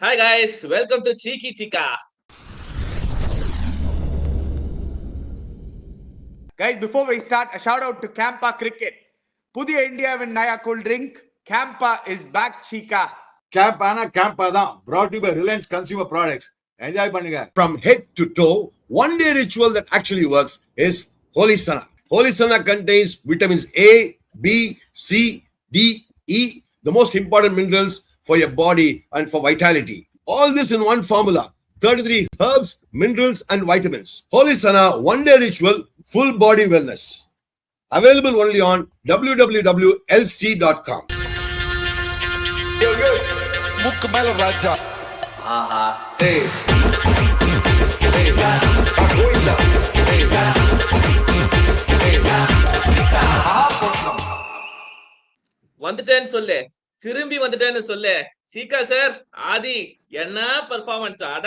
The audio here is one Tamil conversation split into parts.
Hi guys, welcome to Cheeky Chica. Guys, before we start, a shout out to Campa Cricket. Pudiya Indiaவின் Naya cool drink. Campa is back, Chica. Campa தான் brought to you by Reliance Consumer Products. Enjoy பண்ணுங்க. From head to toe, one day ritual that actually works is Holy Sana. Holy Sana contains vitamins A, B, C, D, E, the most important minerals for your body and for vitality. All this in one formula. 33 herbs, minerals and vitamins. Holy Sana one day ritual, full body wellness. Available only on www.lc.com. முக்கு மேல ராஜா வந்துட்டேன்னு சொல்லு, திரும்பி வந்துட்டேன்னு சொல்லு. சீக்கா சார், ஆதி என்ன பெர்ஃபார்மன்ஸ்! அட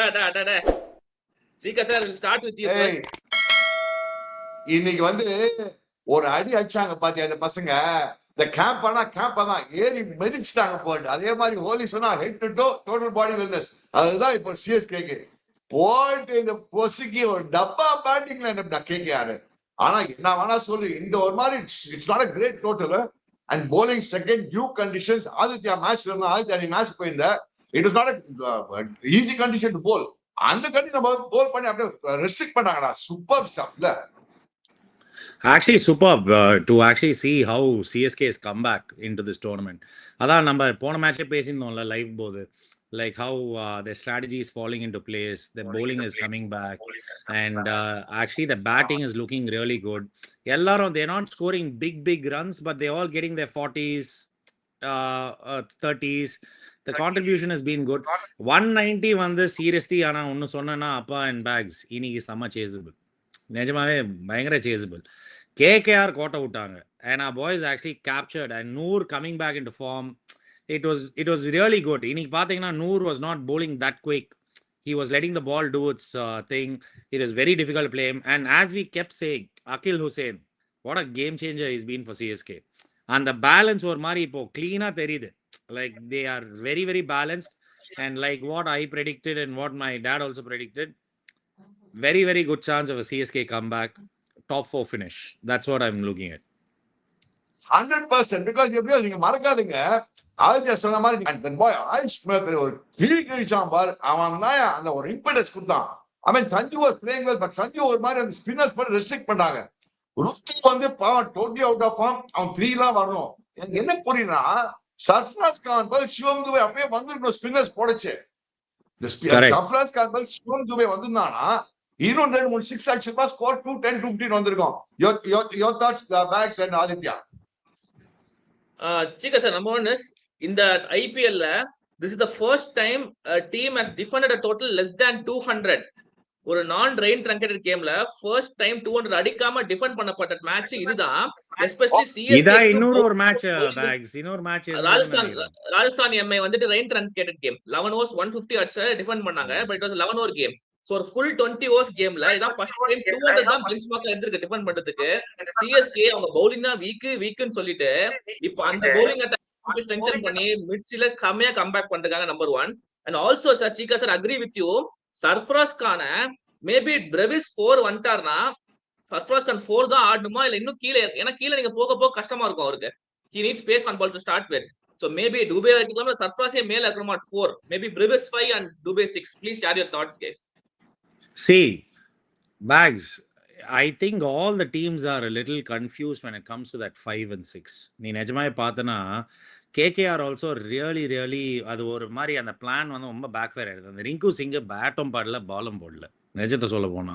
சீக்கா sir, we'll start with you first. இன்னைக்கு ஒரு அடி அடிச்சாங்க பாத்தியா அந்த பசங்க. இந்த கேம்பானா கேம்பா தான் ஏறி மெதிச்சுட்டாங்க போட்டு. அதே மாதிரி ஹோலி சொன்னா head to to total body wellness. அதுதான் இப்போ சிஎஸ்கேக்கு போட்டு இந்த பொசுக்கி ஒரு டப்பா பேட்டிங்ல என்ன கேட்காரு. ஆனா என்ன வேணா சொல்லு, இந்த ஒரு மாதிரி it's not a great total and bowling second due conditions. Aditya மேட்ச்ல இருந்தா ஆதித்யா நீ மேட்ச் போயிருந்த. It is not easy condition to bowl. அந்த கண்டி நம்ம போல் பண்ணி அப்படியே ரெஸ்ட்ரிக்ட் பண்ணாங்கடா. சூப்பர் ஸ்டஃப்ல. Actually, superb to actually see how CSK has come back into this tournament. அதான் நம்ம போன மேட்சே பேசியிருந்தோம்ல லைவ் போது, like how their strategy is falling into place, the bowling is coming back, and actually the batting is looking really good. எல்லாரும் they're not scoring big runs, but they're all getting their 40s, 30s. The contribution has been good. 190 seriously ஆனா ஒன்னு சொன்னா அப்பா and bags இன்னைக்கு செம்ம சேசபிள், நிஜமாவே பயங்கர சேசபிள். KKR கோட்டை விட்டாங்க and our boys actually captured, and Noor coming back into form. It was really good. இன்னைக்கு பாத்தீங்கன்னா Noor was not bowling that quick. He was letting the ball do its thing. It was very difficult to play him, and as we kept saying, Akil Hussain, what a game changer he's been for CSK. And the balance ஒரு மாதிரி இப்போ clean-ஆ தெரியுது. Like they are very balanced, and like what I predicted and what my dad also predicted, very good chance of a CSK comeback, top 4 finish. That's what I'm looking at. 100% because எப்படியோ நீங்க மறக்காதீங்க, ஆதித்யா சொன்ன மாதிரி அந்த பாய் ஆயுஷ் ஒரு கிழிச்சான் பார். அவன் தான் அந்த ஒரு இம்பெடன்ஸ் கொடுத்தான். I mean Sanju was playing well, but Sanju ஒரு மாதிரி அந்த ஸ்பின்னர்ஸ் பண்ணி ரெஸ்ட்ரிக்ட் பண்ணாங்க. ருத்து பாவம் டோட்டலி அவுட் ஆஃப் ஃபார்ம். அவன் 3 வரணும். எனக்கு என்ன புரியுதுன்னா, சர்ஃப்ராஸ் கான் பால் சிவம் துபே அப்படியே வந்துருக்கணும் ஸ்பின்னர்ஸ் போடச்சு. சர்ஃப்ராஸ் கான் பால் சிவம் துபே வந்திருந்தானா இன்னும் 2-3 6 அடிச்சிருப்பா, ஸ்கோர் 210 215 வந்திருக்கும். Your thoughts Pax and Aditya. Cheeka sir, number 1 is இந்த IPL this is the first time a team has defended a total less than 200. ஒரு நான் ரெயின் ட்ரங்கெட்டட் கேம்ல ஃபர்ஸ்ட் டைம் 200 அடிக்காம டிஃபெண்ட் பண்ணப்பட்ட மேட்ச் இதுதான். எஸ்பெஷலி CSK இதா இன்னொரு மேட்ச் பேக்ஸ் இன்னொரு match Rajasthan MI rain truncated game 11 overs 150 அடிச்சு டிஃபெண்ட் பண்ணாங்க. But it was 11 over game. So ஒரு ஃபுல் 20 overs கேம்ல இதான் ஃபர்ஸ்ட் டைம் 200 தான் பெஞ்ச் மார்க்ல இருந்திருக்கு டிஃபெண்ட் பண்றதுக்கு. CSK அவங்க பவுலிங் தான் வீக்னு சொல்லிட்டு இப்போ அந்த பவுலிங் அட்டாக் ஸ்ட்ரெங்தன் பண்ணி மிட்ல கம்மியா கம்பேக் பண்றாங்க. Number 1. And also sir Cheeka sir agree with you, Sarfaraz கான மேபி பிரவிஸ் 4 வந்துட்டார்னா சர்ஃப்ராஸ் கான் 4 தான் ஆடணுமா இல்ல இன்னும் கீழே? ஏன்னா கீழே நீங்க போக கஷ்டமா இருக்கும் அவருக்கு. he needs space on ball to start with. So maybe Dubey வைக்கலாமா, சர்ஃப்ராஸே மேல இருக்கணுமா at 4, maybe Brevis 5 and Dubey 6. Please share your thoughts guys. See, bags, I think all the teams are a little confused when it comes to that 5 and 6. நீ நிஜமாவே பார்த்தனா KKR also really அது ஒரு மாதிரி அந்த பிளான் ரொம்ப பேக்ஃபயர் ஆயிடுது. அந்த ரிங்கு சிங் பேட்டும் பாடல பாலும் போடல, நிஜத்தை சொல்ல போனா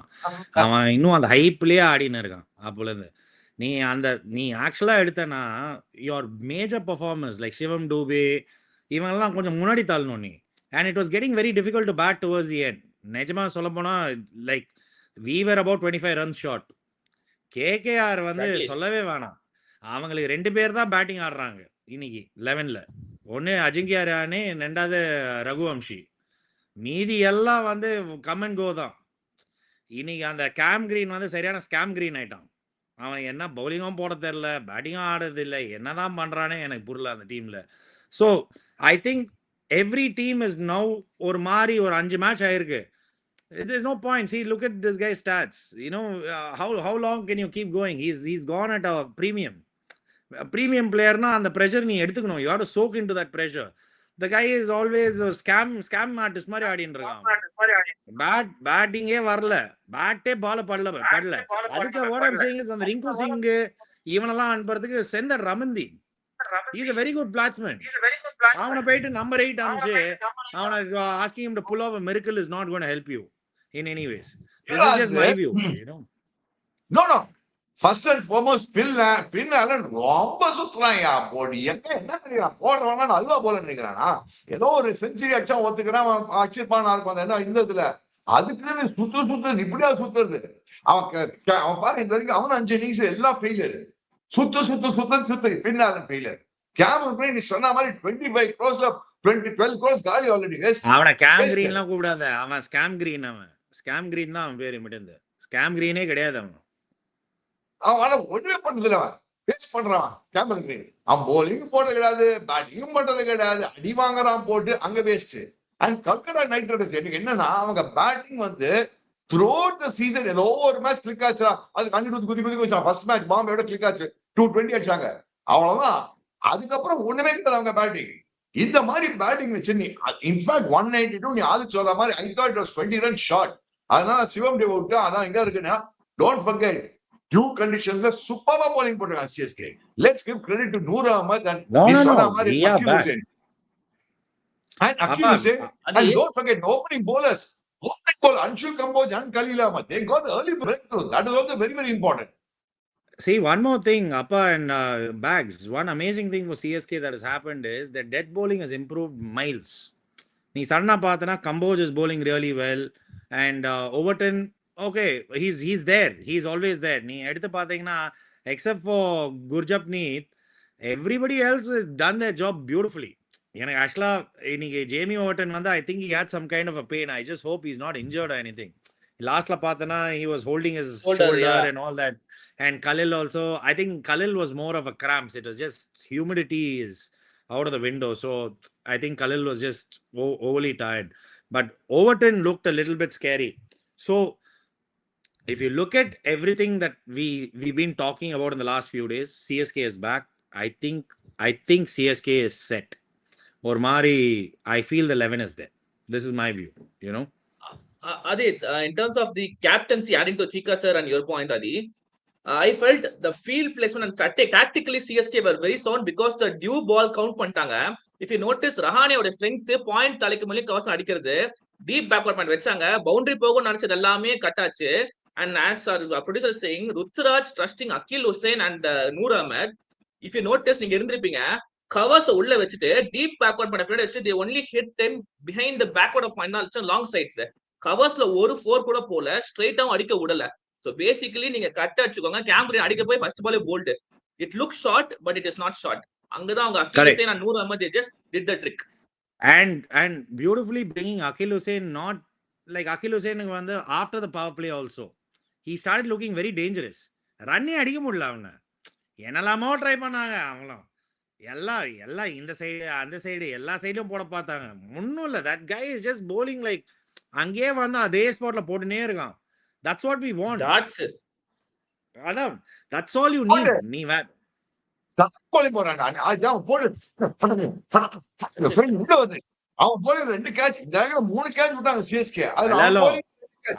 அவன் இன்னும் அந்த ஹைப்லயே ஆடின்னு இருக்கான் அப்போலேருந்து. நீ ஆக்சுவலா எடுத்தனா your major performance like Shivam Dube இவங்கெல்லாம் கொஞ்சம் முன்னாடி தள்ளணும் நீ. And it was getting very difficult to bat towards the end. நிஜமா சொல்ல போனா like we were about 25 runs short. KKR சொல்லவே வேணாம், அவங்களுக்கு 2 பேர் தான் பேட்டிங் ஆடுறாங்க இன்னைக்கு 11ல. ஒன்னு அஜிங்கியா ரஹானே, 2வது ரகுவம்ஷி. மீதி எல்லாம் கம் அண்ட் கோ தான். இன்னைக்கு அந்த கேம் கிரீன் சரியான ஸ்கேம் கிரீன் ஆயிட்டான். அவன் என்ன பவுலிங்கும் போட தெரியல, பேட்டிங்கும் ஆடுறது இல்லை, என்னதான் பண்றானே எனக்கு புரியல அந்த டீம்ல. So I think every team is now ஒரு மாதிரி ஒரு 5 மேட்ச் ஆயிருக்கு. There's no point. See, look at this guy's stats. You know, how long can you keep going? He's gone at a premium. A premium player na and the pressure நீ எடுத்துக்கணும். You have to soak into that pressure. The guy is always a scam artist மாதிரி ஆடிட்டு இருக்கான். பேட்டிங்கே வரல, பேட்டே பால படல. அதுக்கு what I'm saying is அந்த ரிங்கு சிங் இவனெல்லாம் அனுப்புறதுக்கு send that Ramandeep. He's a very good batsman. அவனை போயிட்டு number 8 அனுப்பிச்சு அவனை asking him to pull off a miracle is not going to help you in any ways. This is just my view, you know. No. First and foremost, Finn Allen ரொம்ப சுத்துறான்யா போடி. என்ன தெரியும் போடுறவனா அல்வா போல நினைக்கிறானா? ஏதோ ஒரு செஞ்சுரி அடிச்சா ஒத்துக்கிறான், அடிச்சிருப்பான் இருக்கும். என்ன இந்த இதுல அதுக்குன்னு சுத்து இப்படியா சுத்துறது? அவன் பாரு இந்த வரைக்கும் அவன் 5 இன்னிங்ஸ் எல்லாம் ஃபெயிலியர். சுத்து Finn Allen failure. Cameron green நீ சொன்ன மாதிரி 25 crores 12 crores காலி ஆல்ரெடி வேஸ்ட். அவனை கேம் கிரீன்லாம் கூப்பிடாத, அவன் ஸ்கேம் கிரீன் தான் அவன் பேரு மிட்டந்து. ஸ்கேம் கிரீனே கிடையாது அவன். அவன் ஒண்ணுமே பண்றதுல அவன் வேஸ்ட் பண்றான் கேமரன் கிரீன். அவன் போலிங் போடுறது கிடையாது, பேட்டிங் பண்றது கிடையாது, அடி வாங்குறான் போட்டு அங்க waste. And Calcutta night Riders எனக்கு என்னன்னா அவங்க பேட்டிங் வந்து த்ரூஅவுட் தி சீசன் ஏதோ ஒரு மேட்ச் கிளிக் ஆச்சா, அது கண்டினியூ குதி வச்சான். ஃபர்ஸ்ட் மேட்ச் பாம்பேயோட கிளிக் ஆச்சு, 220 அடிச்சாங்க, அவ்வளவுதான். அதுக்கப்புறம் ஒண்ணுமே கிடையாது அவங்க பேட்டிங். இந்த மாதிரி பேட்டிங் வச்சு நீ இன்ஃபேக்ட் 192 நீ ஆதி சொல்ற மாதிரி I thought it was 20 run shot. அதனால சிவம் டே விட்டு அதான் எங்க இருக்குன்னா டோன்ட் ஃபர்கெட் டியூ கண்டிஷன்ஸ்ல சூப்பரா bowling போட்டாங்க CSK. Let's give credit to Noor Ahmad and நீ சொன்ன மாதிரி அகில் Hussain. And don't forget the opening bowlers. Opening bowler Anshul Kamboj and Khalil Ahmed, they got the early breakthrough. That is also very, very important. See, one more thing, Appa and Bags. One amazing thing for CSK that has happened is that death bowling has improved miles. நீ சடனா பார்த்தனா Kamboj is bowling really well and Overton, okay, he's there. He's always there. நீ எடுத்து பார்த்தீங்கன்னா except for Gurjapneet, everybody else has done their job beautifully. எனக்கு ஆக்சுவலா இன்னைக்கு ஜேமி ஓவர்டன் வந்து I think he had some kind of a pain. I just hope he's not injured or anything. Lastல பார்த்தனா he was holding his shoulder and all that. And Khalil also, I think Khalil was more of a cramps. It was just humidity is out of the window. So I think Khalil was just overly tired. But Overton looked a little bit scary. So if you look at everything that we've been talking about in the last few days, CSK is back. I think CSK is set. Or Mari, I feel the 11 is there. This is my view, you know. Adit, in terms of the captaincy, adding to Chika sir and your point, Adi, I felt the field placement and tactically CSK were very sound because the due ball count பண்ணிட்டாங்க. If you notice, ரஹானேயோட strength point தலைக்கு மேலே கவசம் அடிக்கிறது, deep backward point வச்சாங்க, பவுண்டரி போகும் நினைச்சது எல்லாமே கட் ஆச்சு. And as our producer is saying, Ruturaj trusting Akhil Hussain and Noor Ahmed. If you notice, நீங்க இருந்திருப்பீங்க, கவர்ஸ் உள்ள வச்சுட்டு டீப் பேக்வர்ட் பண்ண பின்னாடி வச்சு they only hit them behind the backward of final long sides. கவர்ஸ்ல ஒரு 4 கூட போல, ஸ்ட்ரைட்டாவும் அடிக்க விடல. So basically நீங்க கட் அடிச்சுக்கோங்க, கேம்பரின் அடிக்க போய் ஃபர்ஸ்ட் பாலே bolt. It looks short but it is not short. அங்கதான் அவங்க அகில் Hussain and Noor Ahmed, they just did the trick. And beautifully bringing Akhil Hussain, not like Akhil Hussain வந்து after the power play also he started looking very dangerous. ரன்னே அடிக்க முடியல அவனை, என்னலாமோ ட்ரை பண்ணாங்க அவங்களும், எல்லாம் இந்த சைடு அந்த சைடு எல்லா சைடும் போட பார்த்தாங்க, ஒன்னும் இல்ல. that guy is just bowling like அங்கேயே வந்து அதே ஸ்பாட்ல போட்டுனே இருக்கான். That's what we want. That's all you need. நீ வேற bowling போறாங்க, அதான் போடு அவன் bowling 2 கேட்ச், இந்த 3 கேட்ச் விட்டாங்க சிஎஸ்கே.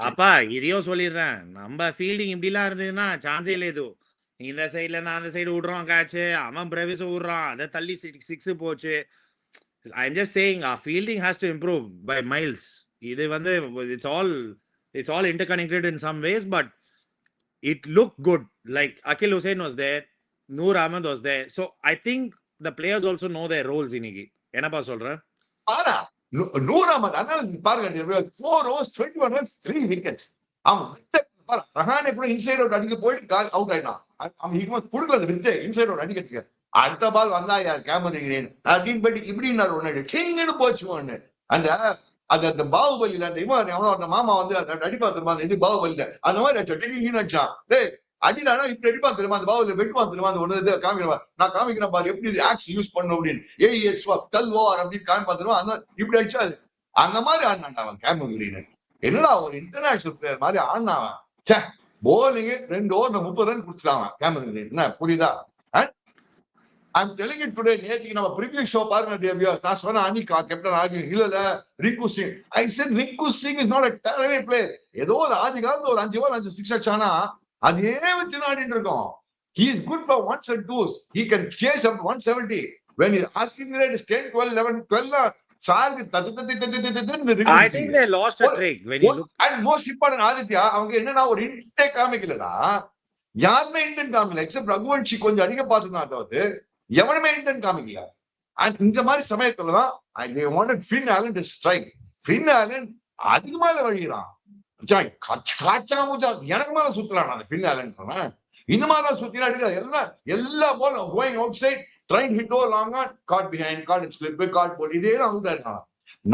அப்பா இதையோ சொல்லிடுறேன், நம்ம ஃபீல்டிங் இப்படிலாம் இருந்ததுன்னா சான்ஸே இல்லை. இது இந்த சைட்ல இருந்து அந்த சைடு விடுறான் கேட்ச், அவன் பிரவிஸ் விடுறான், அதை தள்ளி 6 போச்சு. I'm just saying our fielding has to improve by miles. இது வந்து it's all interconnected in some ways, but it looked good. Like Akhil Hussain was there, Noor Ahmed was there. So I think the players also know their roles இன்னைக்கு. என்னப்பா சொல்றேன்? ஆனா Noor Ahmed அண்ணா பாருங்க, 4 overs 21 runs 3 wickets. அவன் ரஹானே கூட இன்சைட் அவுட் அடிக்க போயிட்டு அவுட் ஆயிட்டான். அவன் குடுக்கல அந்த வித்து இன்சைட் அவுட் அடிக்கிறதுக்கு. அடுத்த பால் வந்தா கேமரன் கிரீன் அப்படின்னு போயிட்டு இப்படின்னாரு ஒண்ணு கிங்னு போச்சு ஒண்ணு. அந்த பாகுபலியில அந்த இவன் அந்த மாமா வந்து அடிப்பா திரும்ப இது பாகுபலியில அந்த மாதிரி அடிச்சான். டேய் அடினானா இப்படி அடிப்பான் தெரியுமா, அந்த பாவுல வெட்டுவான் தெரியுமா, அந்த ஒண்ணு இது காமிக்கிறேன் நான் காமிக்கிறேன் பாரு எப்படி ஆக்ஸ் யூஸ் பண்ணும் அப்படின்னு, ஏஎஸ் தல்வார் அப்படின்னு காமிப்பான் தெரியுமா, அந்த இப்படி அடிச்சா அது அந்த மாதிரி ஆடினான் அவன் கேமரன் கிரீன். என்னடா ஒரு இன்டர்நேஷனல் பிளேயர் மாதிரி ஆடினாவன். சே போலிங் 2 ஓவர்ல 30 ரன் கொடுத்துட்டாங்க கேமரன் கிரீன். என்ன புரியுதா? I'm telling you today, நேத்துக்கு நம்ம ப்ரீவியஸ் ஷோ பாருங்க தேவியாஸ், நான் சொன்ன அனிகா கேப்டன் ஆகி இல்ல Rinku Singh. I said Rinku Singh is not a terrible player. ஏதோ ஒரு ஆதி காலத்துல ஒரு 5 ஓவர் 5 6 அடிச்சானா அதே வச்சு ஆடிட்டு இருக்கோம். He is good for ones and twos. He can chase up 170. When his asking rate is 10, 12, 11, 12, சார்க்கு I think they lost a trick when you look. And most important Aditya, அவங்க என்னன்னா ஒரு இன்டெக் காமிக்கலடா, யாருமே இன்டென்ட் காமிக்கல எக்ஸப்ட் ரகுவன்ஷி கொஞ்சம் அடிக்க பார்த்துதான், அதாவது எவனுமே இன்டென்ட் காமிக்கல. அண்ட் இந்த மாதிரி சமயத்துலதான் they wanted Finn Allen to strike. Finn Allen அதுக்கு மேல வழிகிறான், எனக்கு மேல சுத்துறான் அந்த Finn Allen. இந்த மாதிரி சுத்தினா அடிக்கிற எல்லா ball going outside, trying hit over long on, caught behind, caught slip, caught bowl, இதே தான் அவுட்டா இருக்கான்.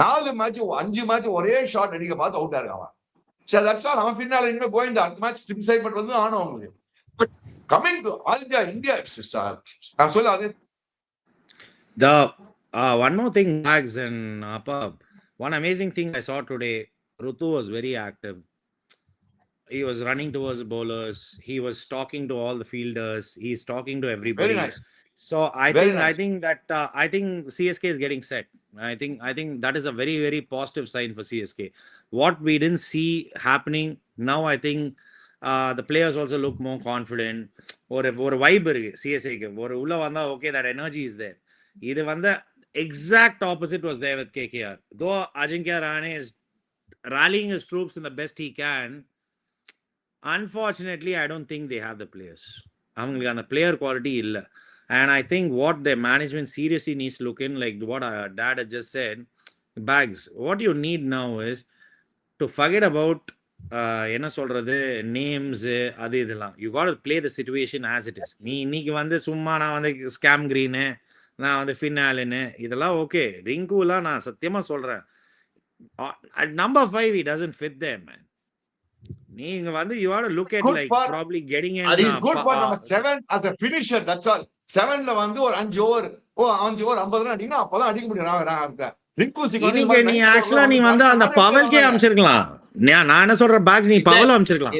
4 மேட்ச் 5 மேட்ச் ஒரே ஷாட் அடிக்க பார்த்து அவுட்டா இருக்கான். சரி தட்ஸ் ஆல். அவன் Finn Allen இனிமே கோயிங் அடுத்த மேட்ச் ஸ்டிப் சைட் பட் வந்து ஆனும் அவங்களுக்கு. But coming to Aditya, India நான் சொல்ல அது The one more thing, Mags and Apab. One amazing thing I saw today, Rutu was very active. He was running towards the bowlers. He was talking to all the fielders. He's talking to everybody. very nice. So I think CSK is getting set. I think that is a very, very positive sign for CSK. What we didn't see happening now, I think the players also look more confident. Or vibe irukku CSK ku. Or ulla vanda okay, that energy is there. Idu vanda exact opposite was there with KKR. Though Ajinkya Rahane is rallying his troops in the best he can, unfortunately I don't think they have the players. Avangalukku and the player quality illa. And I think what their management seriously needs to look in, like what our dad had just said, Bags, what you need now is to forget about என்ன சொல்றது நேம்ஸ் அது இதெல்லாம். You got to play the situation as it is. நீ இன்னைக்கு வந்து சும்மா நான் வந்து ஸ்கேம் கிரீனு, நான் வந்து Finn Allen இதெல்லாம் ஓகே. ரிங்குலாம் நான் சத்தியமா சொல்றேன், at number 5 he doesn't fit there, man. நீங்க வந்து you have to look at like probably getting in. That is good for number 7 as a finisher, that's all. 7ல வந்து ஒரு 5 ஓவர் 50 ரன் அடிக்கணும், அப்பதான் அடிக்க முடியும். ரிங்கு சிங் வந்து நீ ஆக்சுவலா நீ வந்து அந்த பவல்கே அம்ச்சிருக்கலாம். நான் என்ன சொல்றேன் பாக்ஸ், நீ பவல் அம்ச்சிருக்கலாம்.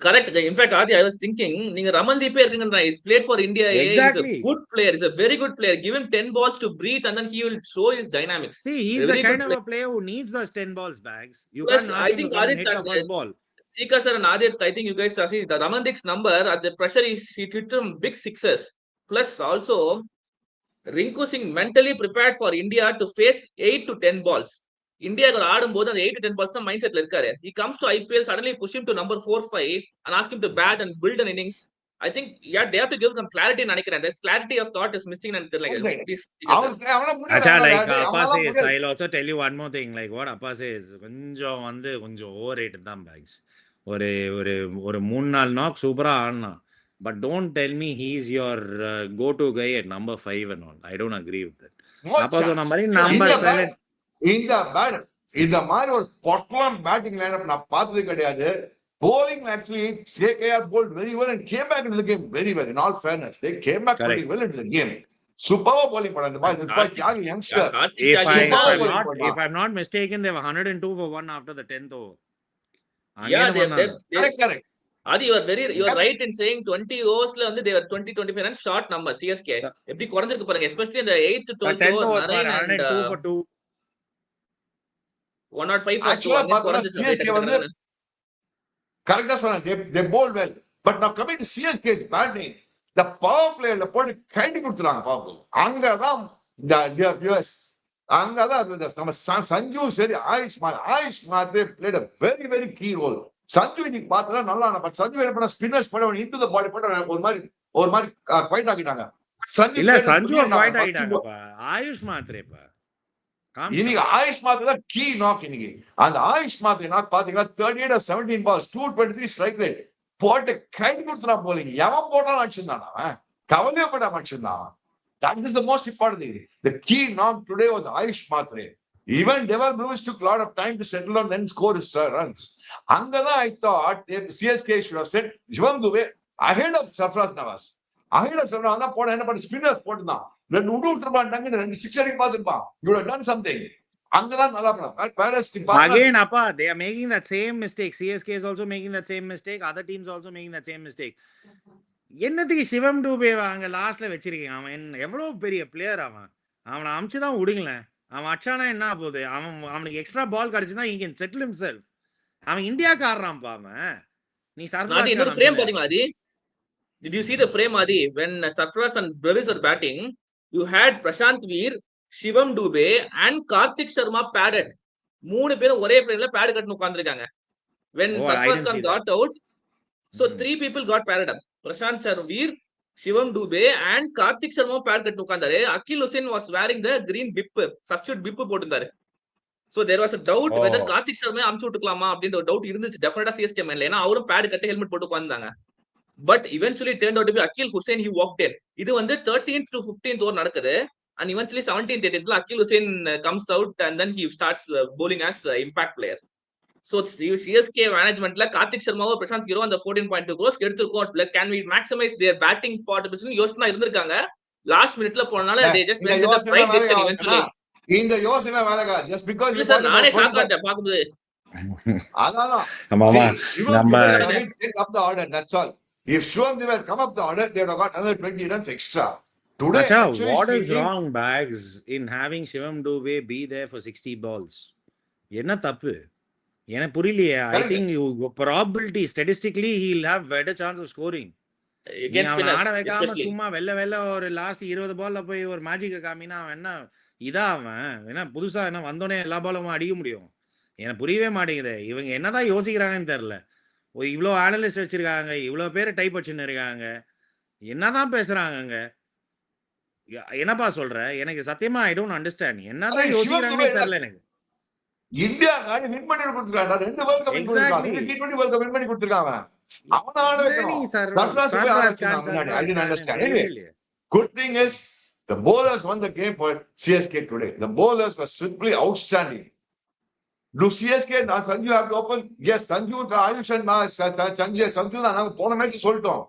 Correct. In fact Adi, I was thinking நீங்க ரமன்தீப்பே இருக்கீங்கன்ற, is played for India. Exactly. He is a good player, is a very good player. Give him 10 balls to breathe and then he will show his dynamics. See, he is the kind of a player who needs those 10 balls, Bags. You Yes, can't I ask him think to Adit, hit the first ball. Sika sir and Adit, I think you guys see the Ramandik's number at the pressure is he hit some big sixes. Plus also Rinku Singh mentally prepared for India to face 8 to 10 balls. India got ஆடும்போது அந்த 8 to 10 balls தான் மைண்ட் செட்ல இருக்காரு. He comes to IPL, suddenly push him to number 4, 5 and ask him to bat and build an innings. I think they have to give them clarity. நினைக்கிறேன் there's clarity of thought is missing and like Acha, like Appa says, I'll also tell you one more thing, like what Appa says, கொஞ்சம் overrated தான் Bags. ஒரு 3-4 knock சூப்பரா ஆடுனா, but don't tell me he's your go-to guy at number 5 and all. I don't agree with that. Appa சொன்ன மாதிரி number 7 இந்த மாதிரி ஒரு பொட்டலாம் பேட்டிங் லைனப் நான் பார்த்தது கிடையாது. bowling actually KKR bowled very well and came back into the game very well. In all fairness, they came back pretty well into the game. Super bowling பண்ணாங்க. Despite young youngster. If I'm not mistaken, they were 102 for 1 after the 10th over. Correct. Adi, you are right in saying 20 overs la வந்து they were 20-25 runs short number CSK. எப்படி குறஞ்சிருக்கு பாருங்க, especially in the 8th to 12th over, 102 for 2. 105 for 2. Actually, CSK வந்து கரெக்டா சொன்னாங்க, they bowled well. But now coming to CSK's batting, the power play la போட்டு கைண்டி கொடுத்துறாங்க power play. அங்கதான் viewers, அங்கதான் நம்ம சஞ்சு சரி AYUSH Mhatre played a very very key role. Sanju இன்னைக்கு பார்த்தா நல்லா, பட் சஞ்சு என்ன பண்ண ஸ்பின்னர்ஸ் பண்ண இன்டு தி பாடி போட்டு ஒரு மாதிரி குவைட் ஆக்கிட்டாங்க. இல்ல சஞ்சு குவைட் ஆக்கிட்டாங்கப்பா, ஆயுஷ் மாத்ரேப்பா. இன்னைக்கு ஆயுஷ் மாத்ரே தான் கீ நாக். இன்னைக்கு அந்த ஆயுஷ் மாத்ரே நாக் பாத்தீங்கன்னா 38 of 17 balls 223 strike rate போட்டு கைட் கொடுத்துறா போலிங். எவன் போட்டாலும் அடிச்சிருந்தான், அவன் கவலையப்படாம அடிச்சிருந்தான். That is the most important thing. The key knock today was Ayush Matre. Even Devon Lewis took a lot of time to settle on then score his runs. Angada, I thought CSK should have said Shivam Dube ahead of Sarfraz Nawaz. Ahead of Sarfraz Nawaz, put a spinner put now. Then Udu Turban Duncan and 6 you would have done something. Angada Nalapana. Whereas Again, Appa, they are making that same mistake. CSK is also making that same mistake. Other teams also making that same mistake. என்னத்துக்கு சிவம் டூபே அங்க லாஸ்ட்ல வச்சிருக்கீங்க? அவன் எவ்வளவு பெரிய பிளேயர், அவனை அமிச்சுதான் விடுங்களேன். அவன் அச்சானா என்ன போகுது? அவனுக்கு எக்ஸ்ட்ரா பால் கிடைச்சுன்னா he can settle himself. அவன் இந்தியாக்கு ஆடுறான்ப்பா அவன். நீ சர்ஃப்ராஸ் இன்னொரு ஃப்ரேம் பாத்தீங்களா ஆதி? Did you see the frame Aadhi? When Sarfraz and Brevis are batting, you had Prashant Veer, Shivam Dube and Karthik Sharma padded. மூணு பேரும் ஒரே ஃப்ரேம்ல பேட் கட்டி உட்கார்ந்திருக்காங்க. When Sarfraz Khan got out, so 3 people got padded up. Prashant Veer, Shivam Dube and Karthik Sharma pad கட்டி உட்கார்ந்தாரு. Akil Hussain was wearing the green bip, substitute bip போட்டிருந்தாரு. So there was a doubt whether Karthik Sharma அமுச்சு விட்டுக்கலாமா அப்படின்ற ஒரு டவுட் இருந்துச்சு டெஃபினட்டா CSK மேல. ஏன்னா அவரும் பேட் கட்டி ஹெல்மெட் போட்டு உட்கார்ந்தாங்க. But eventually turned out to be Akil Hussain. He walked in. இது வந்து 13th to 15th over நடக்குது. And eventually 17th 18th Akil Hussain comes out and then he starts bowling as impact player. So CSK management la Karthik Sharma or Prashant Veer அந்த 14.2 crores எடுத்துக்கோம். Can we maximize their batting participation? யோசனை இருந்திருக்காங்க. லாஸ்ட் மினிட்ல போனனால they just went to the right decision eventually. இந்த யோசனை வேலைக்கா just because இல்ல சார் நானே ஷாக் ஆயிட்டேன் பாக்கும்போது. அதான் ஆமாமா நம்ம up the order, that's all. If Shivam Dube come up the order, they would have got another 20 runs extra. Today, what is wrong, Bags, in having Shivam Dube be there for 60 balls? என்ன தப்பு? எனக்கு புரியலையே. I think probability statistically he'll have better chance of scoring. Against spinners especially. சும்மா வெள்ள ஒரு லாஸ்ட் 20 பால்ல போய் ஒரு மேஜிக்க காமினா அவன் என்ன இதா அவன் என்ன புதுசா என்ன வந்தோடனே எல்லா பாலும் அடிக்க முடியும்? எனக்கு புரியவே மாட்டேங்குது. இவங்க என்னதான் யோசிக்கிறாங்கன்னு தெரியல. இவ்வளோ அனலிஸ்ட் வச்சிருக்காங்க, இவ்வளோ பேர் டைப் வச்சுன்னு இருக்காங்க, என்னதான் பேசுறாங்க? என்னப்பா சொல்ற? எனக்கு சத்தியமா ஐ டோன்ட் அண்டர்ஸ்டாண்ட். என்னதான் யோசிக்கிறாங்கன்னு தெரியல எனக்கு. இந்தியா வின் பண்ணி கொடுத்துருக்காங்க. 2 வேர்ல்ட் கப் வின் பண்ணிருக்காங்க. T20 வேர்ல்ட் கப் வின் பண்ணி கொடுத்துருக்காங்க. அவனால வைக்கணும். I didn't understand. Anyway, good thing is the bowlers won the game for CSK today. The bowlers were simply outstanding. Do CSK and Sanju have to open? Yes, Sanju, Ayush and Sanju தான் நாங்க போன மேட்ச் சொல்லிட்டோம்.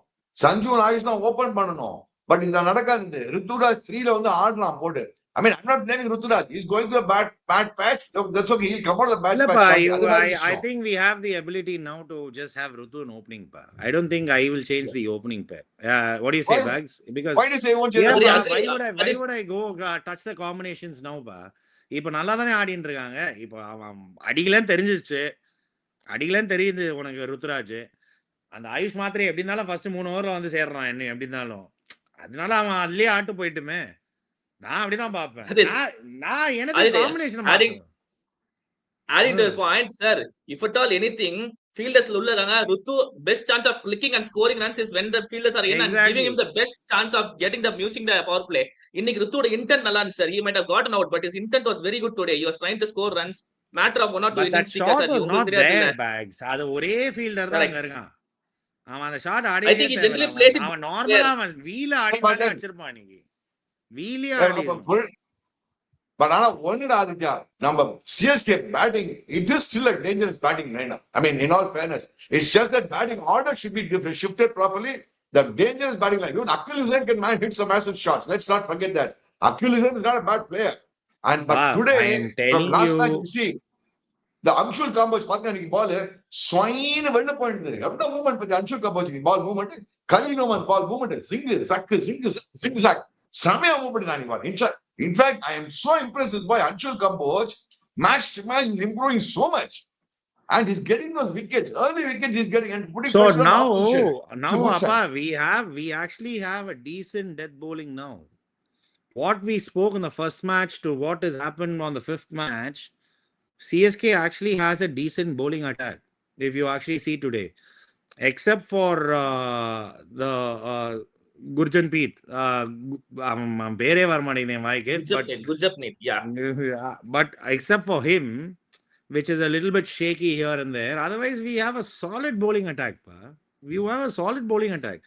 Sanju and Ayush தான் ஓபன் பண்ணணும். பட் இந்த நடக்காது. ருத்துராஜ் 3ல வந்து ஆடலாம் போடு. I mean, I'm not blaming Ruturaj. He's going through a bad patch. That's okay. He'll come out of the bad patch. I think we have the ability now to just have Rutu in opening pair. I don't think I will change the opening pair. What do you say, Bags? Because why do you say you won't change? Why would I go touch the combinations now, ba? இப்போ நல்லா தானே ஆடிட்டு இருக்காங்க. இப்போ அவன் அடிக்கலன்னு தெரியுது உனக்கு ருத்துராஜ். அந்த ஆயுஷ் மாத்திரை எப்படி இருந்தாலும் ஃபர்ஸ்ட் 3 ஓவர்ல வந்து சேர்றான் என்ன எப்படி இருந்தாலும். அதனால அவன் அதுலயே ஆட்டு போயிட்டுமே. நான் அப்படிதான் பாப்பேன். நான் எனக்கு combination adding to the point, sir, if at all anything, fielders உள்ள இருக்காங்க. ருத்து best chance of clicking and scoring runs is when the fielders are in and giving him the best chance of getting the using the power play. இன்னைக்கு ருத்துவோட intent நல்லா இருந்துச்சு sir. He might have gotten out, but his intent was very good today. He was trying to score runs. Matter of 1 or 2 innings. That was not there, Bags. அது ஒரே ஃபீல்டர் தான் அங்க இருக்கான். அவன் அந்த shot Aadi I think he generally plays it. அவன் நார்மலா அவன் வீல ஆடி மாதிரி அடிச்சிருப்பான் இன்னைக்கு. வீலியா ஆடி. But only Aditya, number CSK batting, it is still a dangerous batting lineup. I mean, in all fairness, it's just that batting order should be different, shifted properly. The dangerous batting line. Even Akil Hussain can hit some massive shots. Let's not forget that. Akil Hussain is not a bad player. But today, from last match, you see, the Anshul Kamboj, ball, swine, well point there. After movement, but the Anshul Kamboj ball movement, Kalinoman ball movement, zing, zack. Samaya movement. In fact, I am so impressed with why Anshul Kamboj match to match is improving so much. And he's getting those wickets, early wickets he's getting and putting pressure on the opposition. Now, Appa, we actually have a decent death bowling now. What we spoke in the first match to what has happened on the 5th match, CSK actually has a decent bowling attack. If you actually see today, except for the Gurjanpreet, Bere Varmani name I get, Gurjapneet, yeah. But except for him, which is a little bit shaky here and there, otherwise we have a solid bowling attack. We have a solid bowling attack.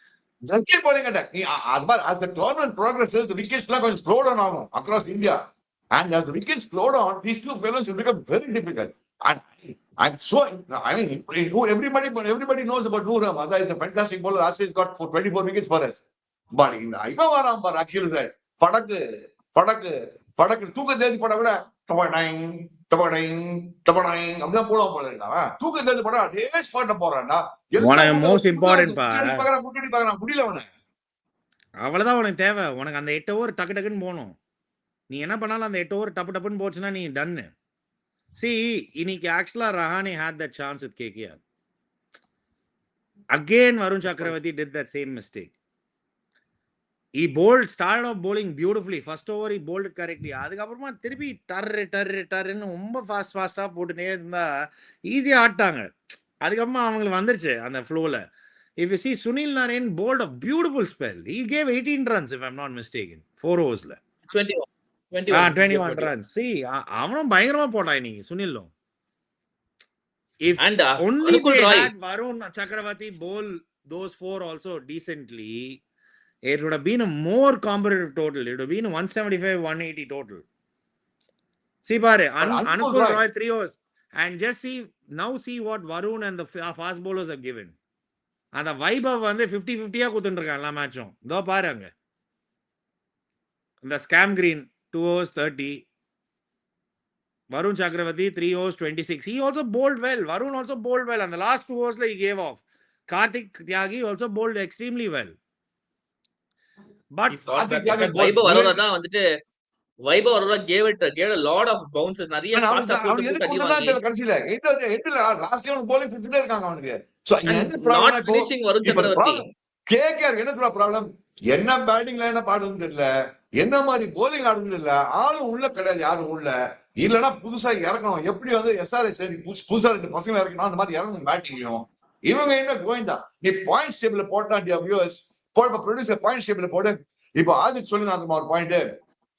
Keep bowling attack. As the tournament progresses, the wickets are going to slow down across India. And as the wickets flow down, these two fellows will become very difficult. And I'm so, I mean, everybody knows about Noor Ahmad. That is a fantastic bowler. Last year he's got 24 wickets for us. But in the Ivan Akil said, Fadak, தூக்க தேதி பட கூட டபடைங் அப்படிதான் போடுவான் போல இருக்கான். தூக்க தேதி படம் அதே ஸ்பாட்ல போறான்டா. உனக்கு மோஸ்ட் இம்பார்ட்டன்ட் பா, முன்னாடி பாக்குறான் முடியல அவனை. அவ்வளவுதான் உனக்கு தேவை. உனக்கு அந்த 8 ஓவர் டக்கு டக்குன்னு போகணும். நீ என்ன பண்ணாலும் அந்த 8 ஓவர் டப்பு டப்புன்னு போச்சுன்னா நீ டன்னு. See, இன்னைக்கு ஆக்சுவலா Rahane had that chance with KKR. Again, Varun Chakravarti did that same mistake. He started off bowling beautifully. First over he bowled it correctly. அதுக்கப்புறமா திருப்பி டர்ன்னு ரொம்ப ஃபாஸ்டா போட்டுனே இருந்தா ஈஸியா ஆட்டாங்க. அதுக்கப்புறமா அவங்களுக்கு வந்துருச்சு அந்த ஃப்ளோல. If you see, Sunil Narine bowled a beautiful spell. He gave 18 runs, if I'm not mistaken, 4 overs. 21 runs. See, அவனும் பயங்கரமா போட்டான் இன்னைக்கு சுனிலும். If only they had Varun Chakravarti bowl those 4 also decently, it would have been a more competitive total. It would have been 175-180 total. See, Bare, Anukul Roy 3 overs. And just see what Varun and the fast bowlers have given. அந்த வைபவ் வந்து 50-50 குத்துருக்கான் எல்லா மேட்சும். இதோ பாருங்க, இந்த scam green 2 overs 30, Varun Chakravarti 3 overs 26. He also bowled well. Varun also bowled well. And the last 2 overs he gave off. Karthik Tyagi also bowled extremely well. But Vaibhav Arora தான் வந்துட்டு Vaibhav Arora gave a lot of bounces. நிறைய ஃபாஸ்டா போட்டு கடைசில எண்ட்ல லாஸ்ட் டைம் bowling கொடுத்துட்டே இருக்காங்க அவனுக்கு. சோ என்ன not problem finishing Varun Chakravarti. KKR என்ன ப்ராப்ளம்? என்ன பேட்டிங் லைனா பாடுறது இல்ல, என்ன மாதிரி bowling ஆடுறது இல்ல, ஆளும் உள்ள கிடையாது யாரும் உள்ள. இல்லனா புதுசா இறக்கணும். எப்படி வந்து எஸ்ஆர்ஐ சரி புதுசா 2 பசங்க இறக்கணும், அந்த மாதிரி இறங்கணும் பேட்டிங்லயும். இவங்க என்ன கோயிந்தா நீ பாயிண்ட் டேபிள்ல போட்டா வியூவர்ஸ் போட ப்ரொடியூசர் பாயிண்ட் டேபிள்ல போடு. இப்போ ஆதித் சொல்லுங்க அந்த ஒரு point.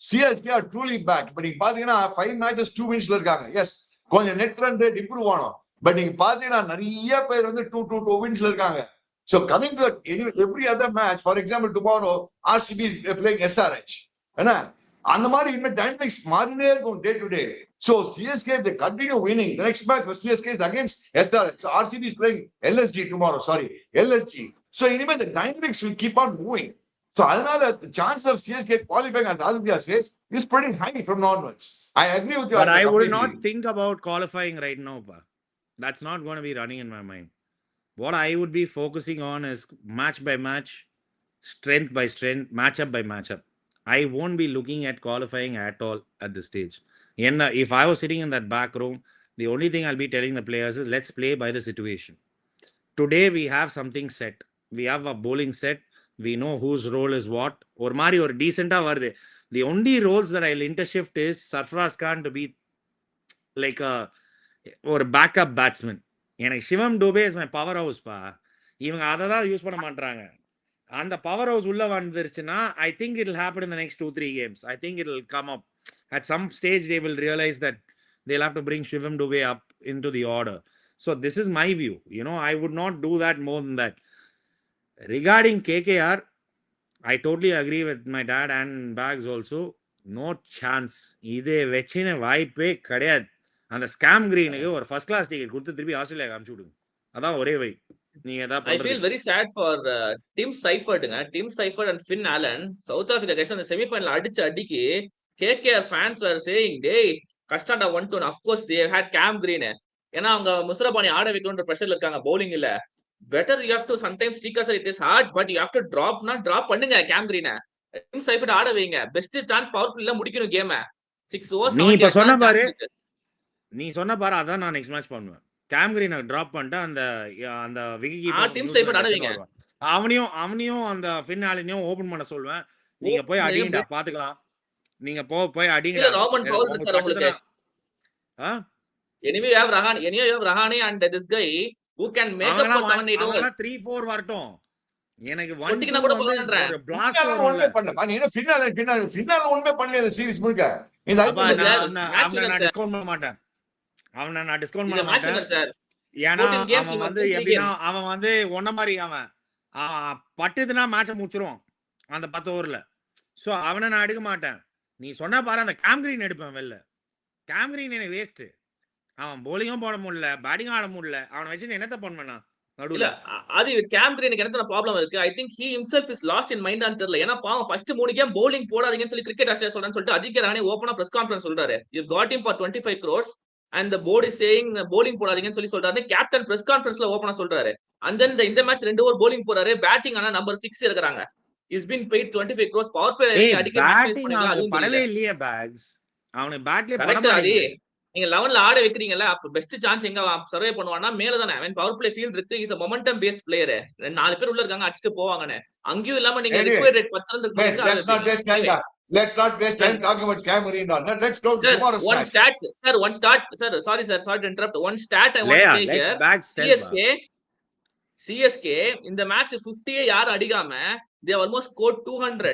CSK are truly back. But நீங்க பாத்தீங்கன்னா 5 matches 2 winsல இருக்காங்க. எஸ், கொஞ்சம் நெட் ரன் ரேட் இம்ப்ரூவ் ஆகும். பட் நீங்க பாத்தீங்கன்னா நிறைய பேர் வந்து 2 winsல இருக்காங்க. So coming to every other match, for example tomorrow RCB is playing SRH. என்ன அந்த மாதிரி இன்னும் டைனமிக்ஸ் மாறினே இருக்கும் day to day. So CSK if they continue winning, the next match for CSK is against SRH. So RCB is playing LSG tomorrow. LSG. So anyway the dynamics will keep on moving. So அதனால the chance of CSK qualifying, as Aditya says, is pretty high from onwards. I agree with you. But I would not think about qualifying right now, pa. That's not going to be running in my mind. What I would be focusing on is match by match, strength by strength, matchup by matchup. I won't be looking at qualifying at all at this stage. If I was sitting in that back room, the only thing I'll be telling the players is let's play by the situation. Today we have something set. We have a bowling set. We know whose role is what. Or Mari or decent varde. The only roles that I'll intershift is Sarfaraz Khan to be like a backup batsman. எனக்கு Shivam Dube is my powerhouse பா. இவங்க அதை தான் யூஸ் பண்ண மாட்டாங்க. அந்த பவர் ஹவுஸ் உள்ள வந்துருச்சுன்னா I think it will happen in the next 2-3 games. I think it will come up at some stage. They will realize that they'll have to bring Shivam Dube up into the order. So this is my view. I would not do that more than that. Regarding KKR, I totally agree with my dad and Bags also. No chance. இதே வெச்சின வாய்ப்பே கிடையாது. அந்த ஸ்கேம் கிரீனுக்கு ஒரு ஃபர்ஸ்ட் கிளாஸ் டிக்கெட் கொடுத்து திருப்பி ஆஸ்திரேலியா அனுப்பிச்சு விடுங்க. அதான் ஒரே வை. நீங்க ஏதாவது I feel very sad for Tim Seifert and Finn Allen. South Africa case அந்த செமிஃபைனல் அடிக்கு KKR fans were saying, டேய் கஷ்டம்டா 1-2. of course they had Cam Green. ஏன்னா அவங்க முஸ்ரபானி ஆட வைக்கணும்ன்ற பிரஷர்ல இருக்காங்க bowling இல்ல. Better you have to sometimes stick aside. It is hard, but you have to drop பண்ணுங்க Cam Green. Tim Seifert ஆட வைங்க. பெஸ்ட் சான்ஸ் பவர் பிளேல முடிக்கணும் கேம். 6 overs. நீ சொன்ன பாரு அதான் நான் நெக்ஸ்ட் மேட்ச் பண்ணுவேன். கேம் கிரீனை டிராப் பண்ணிட்டு அந்த விக்கி டீம் சைஃபர் ஆட வைங்க. அவனையும் அந்த ஃபின் ஆலினையும் ஓபன் பண்ண சொல்வேன். நீங்க போய் அடிங்கடா பாத்துக்கலாம். நீங்க போய் அடிங்கடா. ராமன் பவுல் இருக்காரு உங்களுக்கு. Anyway you have Rahane and this guy who can make up for 7-8 overs. 3-4 வரட்டும். எனக்கு ஒட்டிக்கினா கூட போறேன்றேன். ஒரு பிளாஸ்ட் ஒண்ணே பண்ணல. நீ என்ன ஃபினால ஒண்ணே பண்ணல இந்த சீரிஸ் முழுக்க. இந்த நான் டிஸ்கவுண்ட் பண்ண மாட்டேன். நான் டிஸ்கவுண்ட் பண்ண மாட்டேன் சார். ஏன்னா அவன் வந்து எப்படின்னா அவன் வந்து ஒன்ன மாதிரி அவன் பட்டுதுன்னா மேட்சை முடிச்சிருவான் அந்த 10 ஓவர்ல. சோ அவனை நான் எடுக்க மாட்டேன். நீ சொன்னா பாரு, அந்த கேம் கிரீன் எடுப்பேன் வெளில. கேம் கிரீன் எனக்கு வேஸ்ட். அவன் bowling-ம் போட முடியல, பேட்டிங் ஆட முடியல. அவனை வச்சு என்னத்த பண்ணுவேனா இல்ல நடுவுல? அது கேம் கிரீனுக்கு என்ன ப்ராப்ளம் இருக்கு. I think he himself is lost in mind ஆன்னு தெரியல. ஏன்னா பாவம் ஃபர்ஸ்ட் 3 கேம் bowling போடாதீங்கன்னு சொல்லி கிரிக்கெட் ஆஸ்திரேலியா சொல்றேன்னு சொல்லிட்டு அஜிங்கே ரஹானே ஓபனா பிரஸ் கான்ஃபரன்ஸ் சொல்றாரு. You got him for 25 crores and the board is saying bowling போடாதீங்கன்னு சொல்லி சொல்றாரு. கேப்டன் பிரஸ் கான்ஃபரன்ஸ்ல ஓபனா சொல்றாரு. and then இந்த மேட்ச் 2 ஓவர் bowling போறாரு. பேட்டிங் ஆனா நம்பர் 6 இருக்கிறாங்க. is been paid 25 crores. Power play ஏய், அடிக்க மேக்ஸைஸ் பேட்டிங் பண்ணிக்கலாம். அவனுக்கு அதுவும் படவே தெரியல. இல்லையே பேக்ஸ். அவனுக்கு பேட்லயே பட கரெக்ட். அது மாட்டேங்குது. நீங்க 11ல ஆட வைக்கிறீங்கல்ல, அப்ப பெஸ்ட் சான்ஸ் எங்க சர்வே பண்ணுவானா மேல தானே. அவன் பவர் பிளே ஃபீல்ட் இருக்கு. Is a momentum based player. 4 பேர் உள்ள இருக்காங்க, அடிச்சிட்டு போவாங்கன்னு. அங்கேயும் இல்லாம நீங்க Anyway, ரிக்வயர்ட் ரேட் 10 இருக்கு Let's பாத்தீங்களா. not waste time. Let's not waste time talking about Cameron. Let's go to Sir, tomorrow's one match. stat, sir, one stat, sir, sorry to interrupt. One stat I want to Leia, say let here. bags tell CSK in the match 50 யார் அடிக்காம they have almost scored 200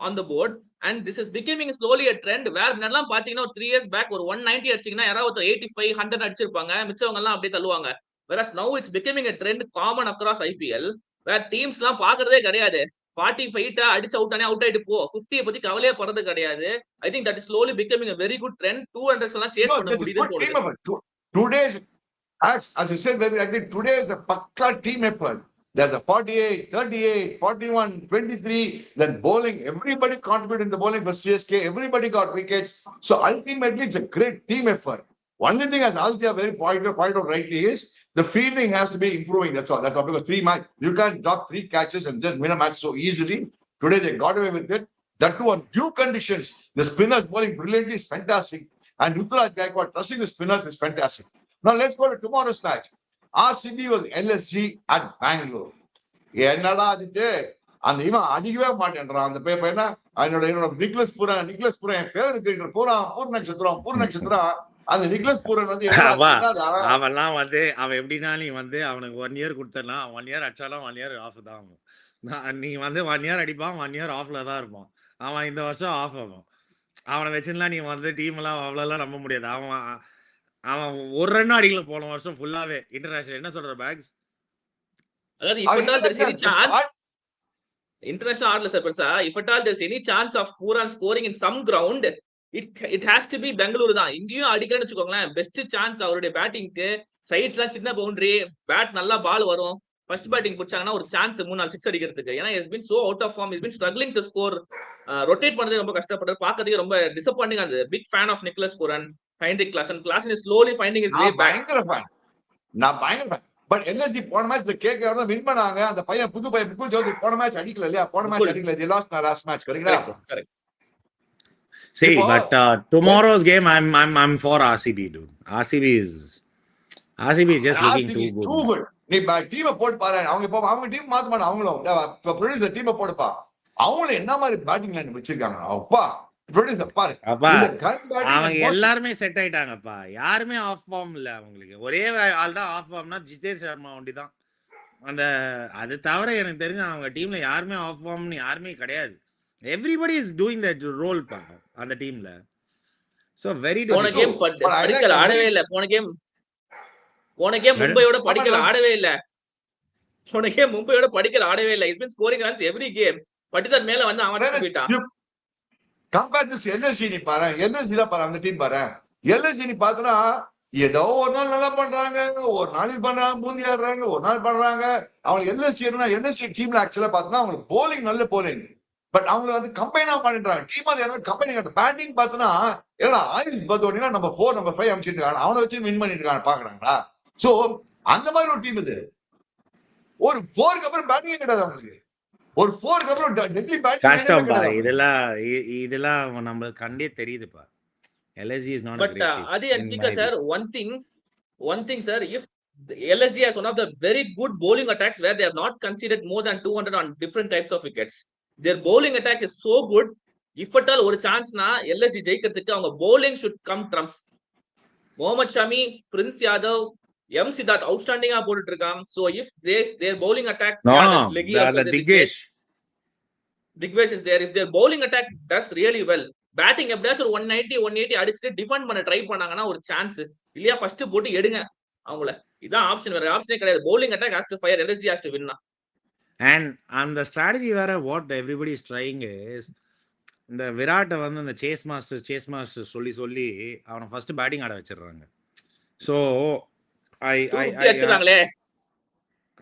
on the board and this is becoming slowly a trend where முன்னெல்லாம் பாத்தீங்கன்னா 3 years back ஒரு 190 அடிச்சீங்கன்னா யாராவது 85 100 அடிச்சிருப்பாங்க, மிச்சவங்க எல்லாம் அப்படியே தள்ளுவாங்க. whereas now it's becoming a trend common across IPL where teams எல்லாம் பாக்குறதே கிடையாது. 45 அடிச்சு அவுட் ஆயிட்டு போ, 50 பத்தி கவலையே படுறது கிடையாது. I think that is slowly becoming a very good trend. 200 எல்லாம் சேஸ் No, பண்ண this is முடியுதுன்னு good team தோணுது. effort. Today's, as you said very rightly, today is a pakka team effort. There's a 48, 38, 41, 23, then bowling. Everybody contributed in the bowling for CSK. Everybody got wickets. So ultimately, it's a great team effort. Only thing, as Aditya very pointed out rightly, is the fielding has to be improving. That's all. Because 3 match, you can't drop 3 catches and just win a match so easily. Today they got away with it. That too on due conditions. The spinners bowling brilliantly is fantastic. And Ruturaj Gaikwad trusting the spinners is fantastic. Now let's go to tomorrow's match. RCB was LSG at Bangalore. என்னடா ஆதித்து அந்த இவன் அடிக்கவே மாட்டேன்றான். அந்த பேப்பர் என்ன என்னோட நிக்லஸ் பூரன் என் பேர் கிரிக்கெட்டர் பூர் நட்சத்திரம் அந்த நிக்லஸ் பூரன் வந்து அவன்லாம் வந்து அவன் எப்படின்னா, நீ வந்து அவனுக்கு 1 இயர் கொடுத்தனா 1 இயர் அடிச்சாலும் 1 இயர் ஆஃப் தான் ஆகும். நீ வந்து 1 இயர் அடிப்பான், 1 இயர் ஆஃப்ல தான் இருப்பான். அவன் இந்த வருஷம் ஆஃப் ஆகும். அவனை வச்சுலாம் நீ வந்து டீம் எல்லாம் அவ்வளோலாம் நம்ப முடியாது. அவன் ஒரு ரன் அடிக்கல போன வருஷம் ஃபுல்லாவே இன்டர்நேஷனல். என்ன சொல்ற பேக்ஸ்? அதாவது if at all there's any chance international ஆடல சார் பெருசா, if at all there's any chance of Puran scoring in some ground, it has to be Bengaluru தான். இங்கேயும் அடிக்கலன்னு வச்சுக்கோங்களேன், பெஸ்ட் சான்ஸ் அவருடைய பேட்டிங்க்கு. சைட்ஸ்லாம் சின்ன பவுண்டரி, பேட் நல்லா பால் வரும். ஃபர்ஸ்ட் பேட்டிங் பிடிச்சாங்கன்னா ஒரு சான்ஸ் 3-4 6 அடிக்கிறதுக்கு. ஏன்னா has been so out of form, has been struggling to score. Rotate பண்றது ரொம்ப கஷ்டப்படுறாரு, பார்க்கிறதுக்கு ரொம்ப டிசப்பாயிண்டிங். அந்த big fan of Nicholas Pooran, Heinrich Klaasen is slowly finding his way back. நான் பயங்கர ஃபேன். பட் எல்எஸ்ஜி போன மேட்ச் கேகேஆர் தான் வின் பண்ணாங்க. அந்த பையன் புது பையன் முகுல் சௌத்ரி போன மேட்ச் அடிக்கல இல்லையா? போன மேட்ச் அடிக்கல. they lost the last match. கரெக்ட்டா? See, but tomorrow's game I'm for RCB, dude. RCB is just looking too good. நீ டீமை போட்டு பாரு. அவங்க டீம் மாத்த மாட்டாங்க. அவங்களும் ப்ரொடியூசர் டீமை போடுப்பா. அவங்களும் என்ன மாதிரி பேட்டிங் லைன் வச்சிருக்காங்க. அப்பா ப்ரொடியூசர் பாரு. அவங்க எல்லாருமே செட் ஆயிட்டாங்கப்பா. யாருமே ஆஃப் ஃபார்ம் இல்ல அவங்களுக்கு. ஒரே ஆள் தான் ஆஃப் ஃபார்ம்னா ஜிதேஷ் சர்மா ஒண்டி தான். அந்த அது தவிர எனக்கு தெரிஞ்ச அவங்க டீம்ல யாருமே ஆஃப் ஃபார்ம்னு யாருமே கிடையாது. Everybody is doing that role பா அந்த டீம்ல. சோ வெரி போன கேம் படிக்கல ஆடவே இல்ல. போன கேம் மும்பையோட படிக்கல ஆடவே இல்ல. Is been scoring runs every game. Patidar மேல வந்து அவன் போயிட்டான். கம்பேர் திஸ் எல்எஸ்ஜி நீ பாரு. எல்எஸ்ஜி தான் பாரு அந்த டீம் பாரு. எல்எஸ்ஜி நீ பார்த்தனா ஏதோ ஒரு நாள் நல்லா பண்றாங்க, ஒரு நாளைக்கு பண்றாங்க, பூந்தி ஆடுறாங்க, ஒரு நாள் பண்றாங்க. அவங்க எல்எஸ்ஜி டீம்ல ஆக்சுவலா பார்த்தனா அவங்களுக்கு போலிங் நல்ல போலிங். பட் அவங்க வந்து கம்பைனா பண்ணிடுறாங்க. டீம் அது கம்பெனி பேட்டிங் பார்த்தனா ஏன்னா ஆயுஷ் பார்த்தோன்னா நம்ம 4 நம்ம 5 அமைச்சிட்டு இருக்காங்க. அவனை வச்சு வின் பண்ணிட்டு இருக்காங்க பாக்குறாங்களா? சோ அந்த மாதிரி ஒரு டீம் இது. ஒரு 4க்கு அப்புறம் பேட்டிங் கிடையாது அவங்களுக்கு. ஒரு 4க்கு அப்புறம் டெட்லி பேட்டிங் கஷ்டம் பா. இதெல்லாம் நமக்கு கண்டே தெரியுதுப்பா. LSG is not a great team. Adi and Chika sir, one thing sir, if LSG has one of the very good bowling attacks where they have not conceded more than 200 on different types of wickets. Their bowling attack is so good. If at all ஒரு சான்ஸ்னா LSG ஜெயிக்கிறதுக்கு அவங்க bowling should come trumps. Mohammad Shami, Prince Yadav, M Siddharth outstanding-ஆ போட்டுட்டு இருக்காங்க. So if their bowling attack Digvesh is there, if their bowling attack does really well, batting எப்படியாச்சும் ஒரு 180 அடிச்சுட்டு டிஃபெண்ட் பண்ண ட்ரை பண்ணாங்கன்னா ஒரு சான்ஸ். இல்லையா ஃபர்ஸ்ட் போட்டு எடுங்க அவங்கள. இதான் ஆப்ஷன், வேற ஆப்ஷனே கிடையாது. bowling attack has to fire, LSG has to win. And the strategy where what everybody is trying is இந்த விராட்டை வந்து இந்த சேஸ் மாஸ்டர் சொல்லி அவனை ஃபர்ஸ்ட் பேட்டிங் ஆட வச்சிடுறாங்க. ஸோ வச்சிருக்காங்களே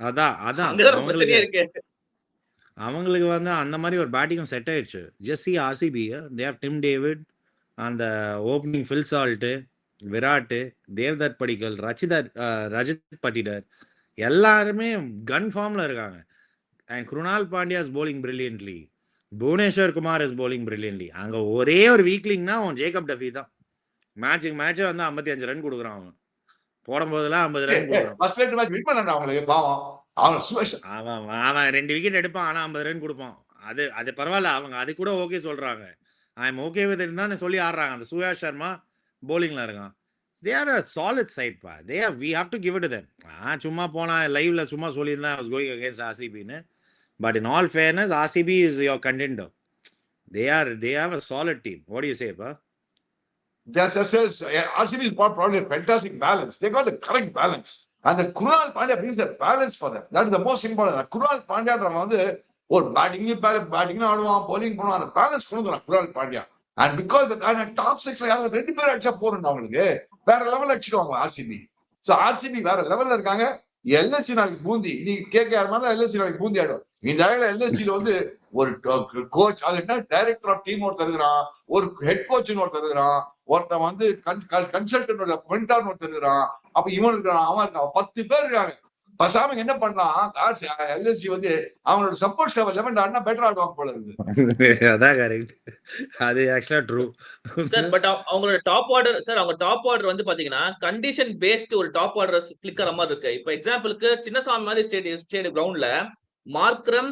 அதான் அங்கதான் பிரச்சனையே இருக்கு. அவங்களுக்கு வந்து அந்த மாதிரி ஒரு பேட்டிங்கும் செட் ஆயிடுச்சு. Just see RCB, they have Tim David, அந்த opening Phil salt, Virat, Devdutt Padikkal, Rajat Patidar எல்லாருமே கன் ஃபார்ம்ல இருக்காங்க. And Krunal Pandya is bowling brilliantly, Bhuvneshwar Kumar is bowling brilliantly. அங்க ஒரே ஒரு வீக்லிங்னா அவன் ஜேக்கப் டஃபி தான். மேட்சை வந்து 55 ரன் கொடுக்குறான். அவன் போடும்போதெல்லாம் 50 ரன் கொடுக்குறான். ஃபர்ஸ்ட் ரெண்டு மேட்ச் வின் பண்ணாங்க அவங்களுக்கு பாவம். அவன் 2 விக்கெட் எடுப்பான், ஆனா 50 ரன் கொடுப்பான். அது பரவாயில்ல, அவங்க அது கூட ஓகே சொல்றாங்க. I am okay with it தான் சொல்லி ஆடுறாங்க. அந்த சுயாஷ் சர்மா bowlingல இருக்கான். They are a solid side பா. we have to give it to them. சும்மா போனா லைவ்ல சும்மா சொல்லியிருந்தா I was going against RCB ன்னு. But in all fairness, RCB is your contender. They have a solid team. What do you say, pa? RCB is probably a fantastic balance. They got the correct balance. And the Krunal Pandya brings the balance for them. That is the most important. Krunal Pandya வந்து ஒரு பேட்டிங் ஆடுவான், bowling பண்ணுவான், அந்த பேலன்ஸ் கொடுக்குறான் Krunal Pandya. And because top 6ல யாரும் 2 பேர் அடிச்சா போறோம் அவங்களுக்கு வேற லெவல் அடிச்சிடுவாங்க ஆர்சிபி. சோ ஆர்சிபி வேற லெவல்ல இருக்காங்க. எல்எஸ்சி நாளைக்கு பூந்தி, நீ கேகேஆர் மாதிரி எல்எஸ்சி நாளைக்கு பூந்தி ஆடும். இந்த ஆயில எல்எஸ்சில வந்து ஒரு கோச், அது என்ன டைரக்டர் ஆஃப் டீம் ஒருத்தர் இருக்கிறான், ஒரு ஹெட் கோச்னு ஒருத்தர் இருக்கிறான், ஒருத்தன் வந்து கன்சல்டன்ட் மென்டார்னு ஒருத்தர் இருக்கிறான், அப்ப இவன் இருக்கிறான், அவன் இருக்கான், 10 பேர் இருக்காங்க. பசாம என்ன பண்ணலாம், எல்எஸ்சி வந்து அவங்களோட சப்போர்ட் ஸ்டாஃப் 11 ஆடினா பெட்டர் ஆடுவாங்க போல இருக்கு. அதான் கரெக்ட். அது ஆக்சுவலா ட்ரூ சார். பட் அவங்களோட டாப் ஆர்டர் சார், அவங்க டாப் ஆர்டர் வந்து பாத்தீங்கன்னா கண்டிஷன் பேஸ்ட் ஒரு டாப் ஆர்டர் கிளிக்கற மாதிரி இருக்கு. இப்ப எக்ஸாம்பிளுக்கு சின்னசாமி மாதிரி ஸ்டேடியம் கிரவுண்ட்ல மார்க்ரம்,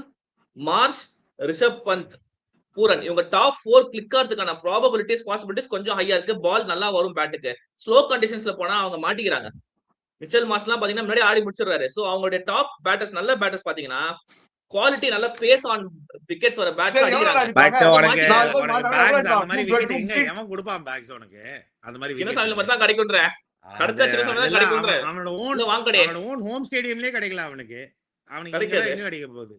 மார்ஷ், ரிஷப் பந்த், பூரன் இவங்க டாப் 4 கிளிக் ஆகிறதுக்கான பாசிபிலிட்டிஸ் கொஞ்சம் ஹையா இருக்கு. பால் நல்லா வரும் பேட்டுக்கு. ஸ்லோ கண்டிஷன்ஸ்ல போனா அவங்க மாட்டிக்கிறாங்க. மிச்சல் மார்ஷ்லாம் பாத்தீங்கன்னா முன்னாடி ஆடி முடிச்சிடுறாரு. சோ அவங்களுடைய டாப் பேட்டர்ஸ், நல்ல பேட்டர்ஸ் பாத்தீங்கன்னா குவாலிட்டி, நல்ல பேஸ் ஆன் விக்கெட்ஸ் வர பேட்ஸ் அடிக்கிறாங்க. எவன் கொடுப்பான் பேக்ஸ் உனக்கு? அந்த மாதிரி சின்னசாமில மட்டும் தான் கிடைக்கும்ன்ற. கிடைச்சா சின்னசாமி தான் கிடைக்கும்ன்ற. அவனோட ஓன் ஹோம் ஸ்டேடியம்லயே கிடைக்கல அவனுக்கு. அவனுக்கு எங்க கிடைக்க போகுது?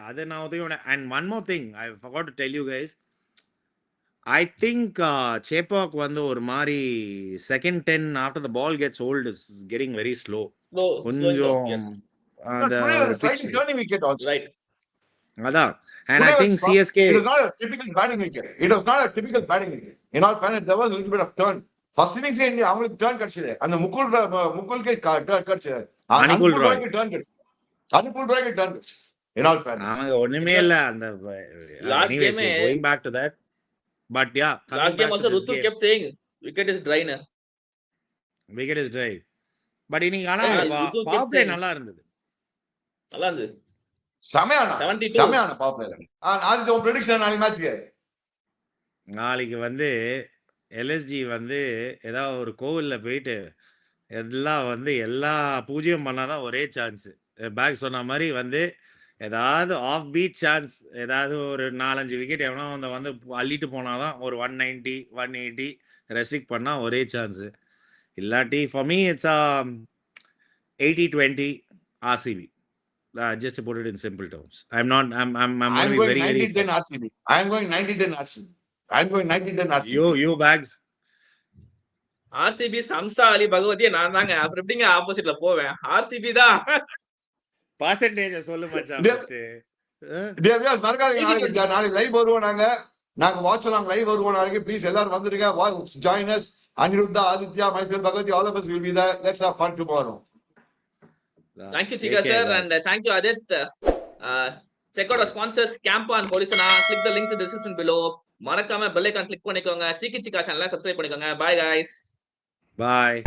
அது நான் உதவியோட. And one more thing I forgot to tell you guys. I think Chepauk வந்து ஒரு மாதிரி second 10 after the ball gets old is getting very slow. கொஞ்சம் turning wicket also. Right. அதான். And I think CSK, it was not a typical batting wicket. In all fairness, there was a little bit of turn. First innings அவங்களுக்கு turn கிடைச்சது. அந்த முகுல்க்கு turn கிடைச்சது. அனுகுல் ராய்க்கு turn கிடைச்சது. அனுகுல் ராய்க்கு turn கிடைச்சது. In all fairness. அவங்க ஒண்ணுமே இல்ல அந்த Last game going back to that. But yeah, last game also Rutu kept saying wicket is dry now. Wicket is dry. But இன்னைக்கு ஆனா பவர் பிளே நல்லா இருந்தது. சமையான 72 பவர் பிளே. அது உங்க பிரெடிக்ஷன் நாளைக்கு மேட்ச்க்கு? நாளைக்கு வந்து எல்எஸ்ஜி வந்து ஏதாவது ஒரு கோவில்ல போயிட்டு எல்லாம் வந்து எல்லா பூஜையும் பண்ணாதான் ஒரே சான்ஸ். பேக் சொன்ன மாதிரி வந்து ஏதாவது ஆஃப் பீட் சான்ஸ், ஏதாவது ஒரு 4-5 விக்கெட் எவனோ வந்து அள்ளிட்டு போனாதான் ஒரு 190 180 ரெஸ்ட்ரிக்ட் பண்ணா ஒரே சான்ஸ். இல்லாட்டி for me it's 80-20 RCB. Just to put it in simple terms. I'm going very 90-10 RCB. I'm going 90-10 RCB. You bags. RCB சம்சா அலி பகவதியே நான் தாங்க. அப்புறம் எப்படிங்க ஆப்போசிட்ல போவேன்? RCB தான். பர்சன்டேஜ் சொல்லு மச்சான். தேவியாஸ் நாளைக்கு லைவ் வருவோம். நாங்க வாட்ஸ்அப் லைவ் வருவோம் நாளைக்கு. ப்ளீஸ் எல்லாரும் வந்துருங்க. Join us. Aniruddha, Aditya, myself, Bhagavathi, all of us will be there. Let's have fun tomorrow. Thank you, Chika sir, and thank you, Adit. Check out our sponsors, Campa and Holisana. Click the links in the description below. மறக்காம பெல் ஐகான் கிளிக் பண்ணிக்கோங்க. சீக்கி சிக்கா சேனலை சப்ஸ்கிரைப் பண்ணிக்கோங்க. Bye guys. Bye.